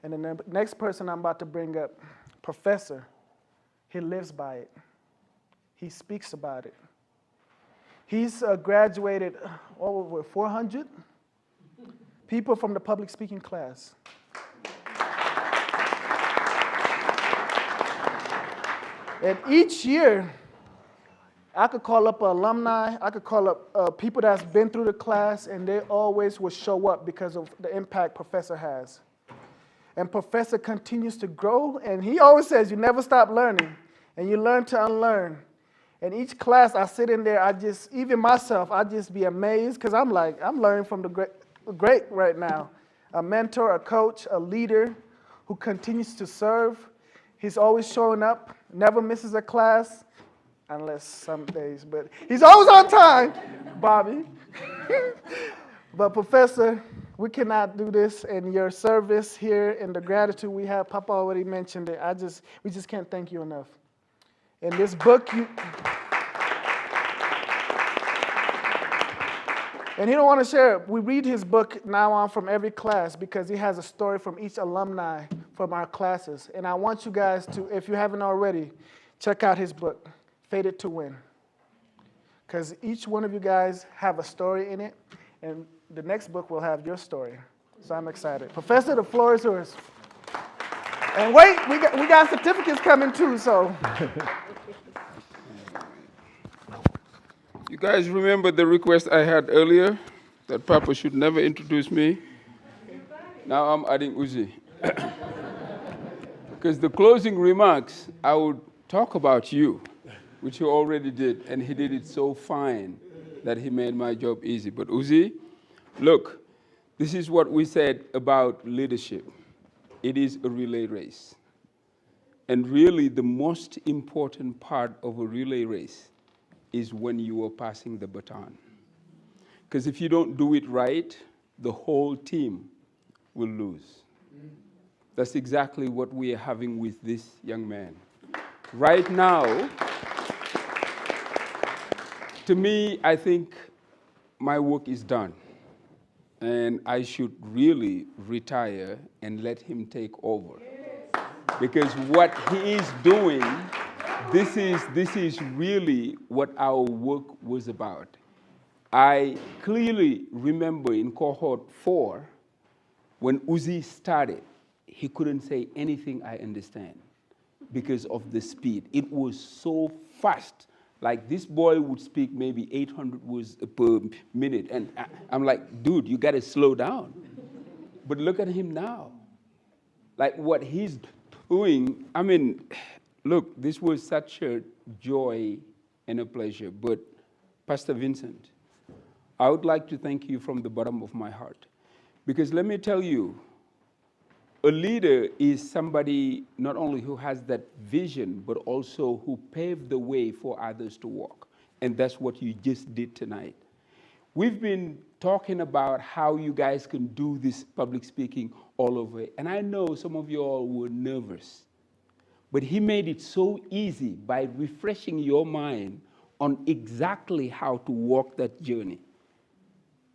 And then the next person I'm about to bring up, Professor, he lives by it. He speaks about it. He's graduated over 400 people from the public speaking class. And each year, I could call up alumni, I could call up people that's been through the class, and they always will show up because of the impact Professor has. And Professor continues to grow, and he always says, you never stop learning, and you learn to unlearn. And each class I sit in there, even myself, I just be amazed, because I'm learning from the great right now. A mentor, a coach, a leader who continues to serve. He's always showing up, never misses a class, unless some days, but he's always on time, Bobby. But Professor, we cannot do this in your service here and the gratitude we have. Papa already mentioned it. We just can't thank you enough. In this book, and he don't want to share it. We read his book now on from every class because he has a story from each alumni from our classes. And I want you guys to, if you haven't already, check out his book, Fated to Win. Because each one of you guys have a story in it, and the next book will have your story. So I'm excited. Professor, the floor is yours. And wait, we got certificates coming too, so. You guys remember the request I had earlier that Papa should never introduce me? Now I'm adding Uzi. Because the closing remarks, I would talk about you, which he already did, and he did it so fine that he made my job easy. But Uzi, look, this is what we said about leadership. It is a relay race. And really, the most important part of a relay race is when you are passing the baton. Because if you don't do it right, the whole team will lose. That's exactly what we are having with this young man. Right now, to me, I think my work is done. And I should really retire and let him take over. Because what he is doing, this is really what our work was about. I clearly remember in Cohort 4, when Uzi started, he couldn't say anything I understand because of the speed. It was so fast. Like this boy would speak maybe 800 words per minute. And I'm like, dude, you gotta slow down. But look at him now. Like what he's doing, I mean, look, this was such a joy and a pleasure. But Pastor Vincent, I would like to thank you from the bottom of my heart. Because let me tell you, a leader is somebody not only who has that vision, but also who paved the way for others to walk. And that's what you just did tonight. We've been talking about how you guys can do this public speaking all over. And I know some of you all were nervous. But he made it so easy by refreshing your mind on exactly how to walk that journey.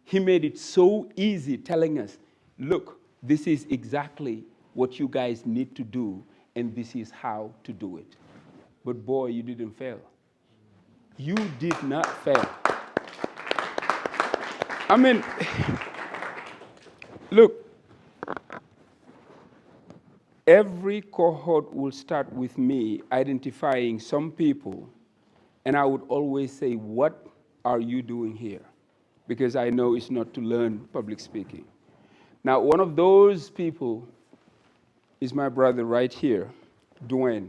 He made it so easy telling us, look, this is exactly what you guys need to do, and this is how to do it. But boy, you didn't fail. You did not fail. I mean, look, every cohort will start with me identifying some people, and I would always say, what are you doing here? Because I know it's not to learn public speaking. Now, one of those people is my brother right here, Dwayne.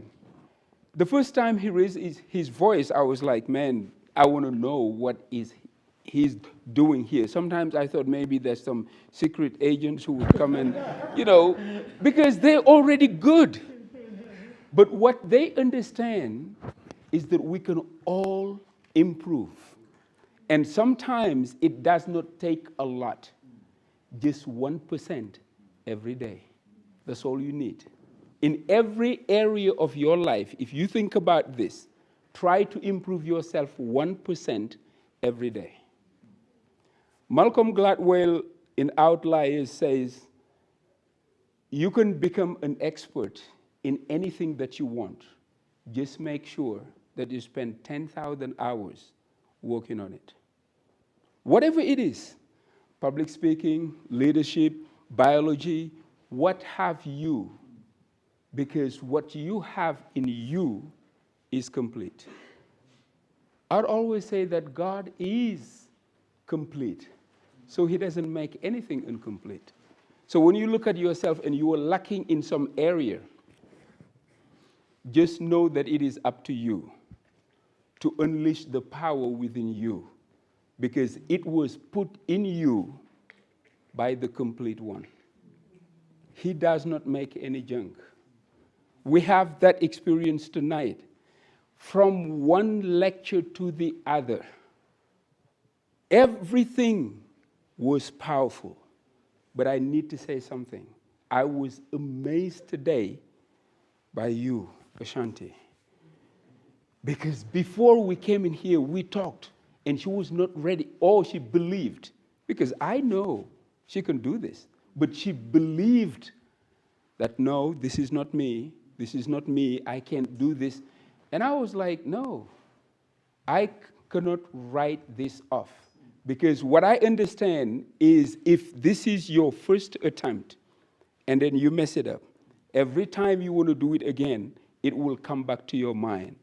The first time he raised his voice, I was like, man, I want to know what he's doing here. Sometimes I thought maybe there's some secret agents who would come and, because they're already good. But what they understand is that we can all improve. And sometimes it does not take a lot. Just 1% every day. That's all you need. In every area of your life, if you think about this, try to improve yourself 1% every day. Malcolm Gladwell in Outliers says, You can become an expert in anything that you want. Just make sure that you spend 10,000 hours working on it. Whatever it is, public speaking, leadership, biology, what have you? Because what you have in you is complete. I'd always say that God is complete, so he doesn't make anything incomplete. So when you look at yourself and you are lacking in some area, just know that it is up to you to unleash the power within you, because it was put in you by the complete one. He does not make any junk. We have that experience tonight. From one lecture to the other, everything was powerful. But I need to say something. I was amazed today by you, Ashanti. Because before we came in here, we talked, and she was not ready, or she believed. Because I know she can do this. But she believed that, no, this is not me. This is not me. I can't do this. And I was like, no, I cannot write this off. Because what I understand is if this is your first attempt and then you mess it up, every time you want to do it again, it will come back to your mind.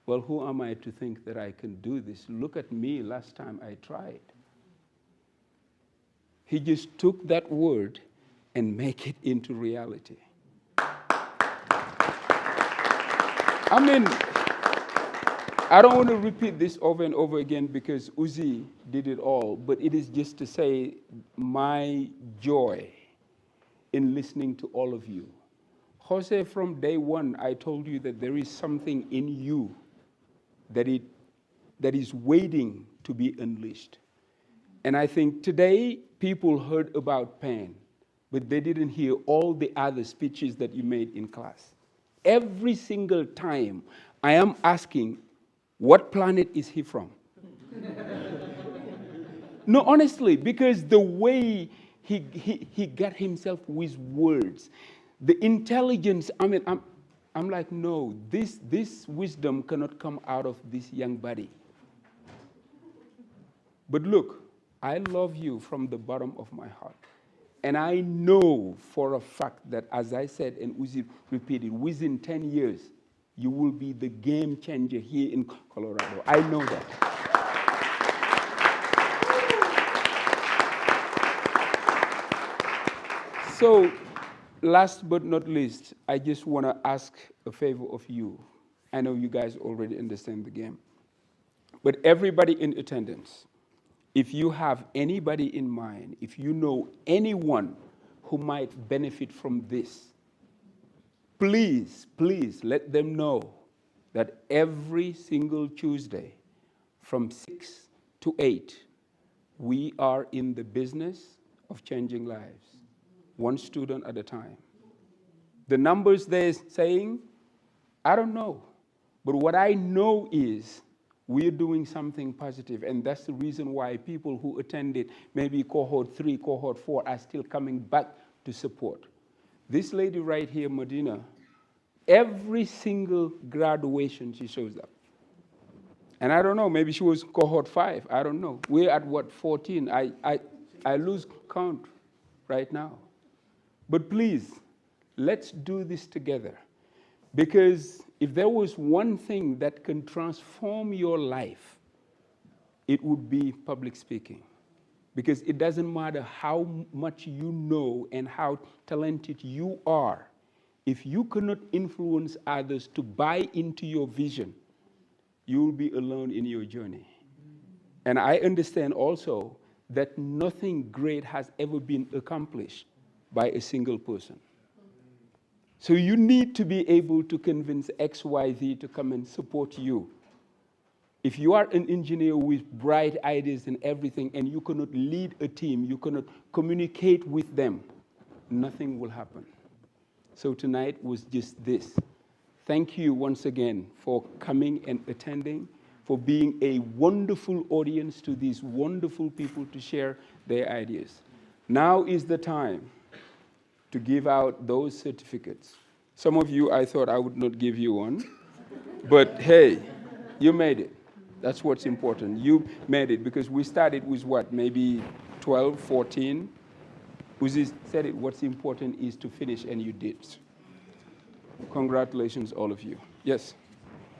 Well, who am I to think that I can do this? Look at me last time I tried. He just took that word and make it into reality. I mean, I don't want to repeat this over and over again because Uzi did it all, but it is just to say my joy in listening to all of you. Jose, from day one, I told you that there is something in you that is waiting to be unleashed. And I think today people heard about pain, but they didn't hear all the other speeches that you made in class. Every single time I am asking, what planet is he from? No, honestly, because the way he got himself with words, the intelligence, I mean, I'm like, no, this wisdom cannot come out of this young body. But look, I love you from the bottom of my heart. And I know for a fact that, as I said, and Uzi repeated, within 10 years, you will be the game changer here in Colorado. I know that. So, last but not least, I just want to ask a favor of you. I know you guys already understand the game. But everybody in attendance, if you have anybody in mind, if you know anyone who might benefit from this, please, please let them know that every single Tuesday from 6 to 8, we are in the business of changing lives, one student at a time. The numbers they're saying, I don't know. But what I know is we're doing something positive, and that's the reason why people who attended maybe cohort 3, cohort 4 are still coming back to support. This lady right here, Medina, every single graduation she shows up. And I don't know, maybe she was cohort 5, I don't know. We're at what, 14? I lose count right now. But please, let's do this together. Because if there was one thing that can transform your life, it would be public speaking. Because it doesn't matter how much you know and how talented you are. If you cannot influence others to buy into your vision, you will be alone in your journey. And I understand also that nothing great has ever been accomplished by a single person. So you need to be able to convince XYZ to come and support you. If you are an engineer with bright ideas and everything, and you cannot lead a team, you cannot communicate with them, nothing will happen. So tonight was just this. Thank you once again for coming and attending, for being a wonderful audience to these wonderful people to share their ideas. Now is the time to give out those certificates. Some of you, I thought I would not give you one, but hey, you made it. That's what's important. You made it, because we started with what, maybe 12, 14? Uzi said it, what's important is to finish, and you did. Congratulations, all of you. Yes?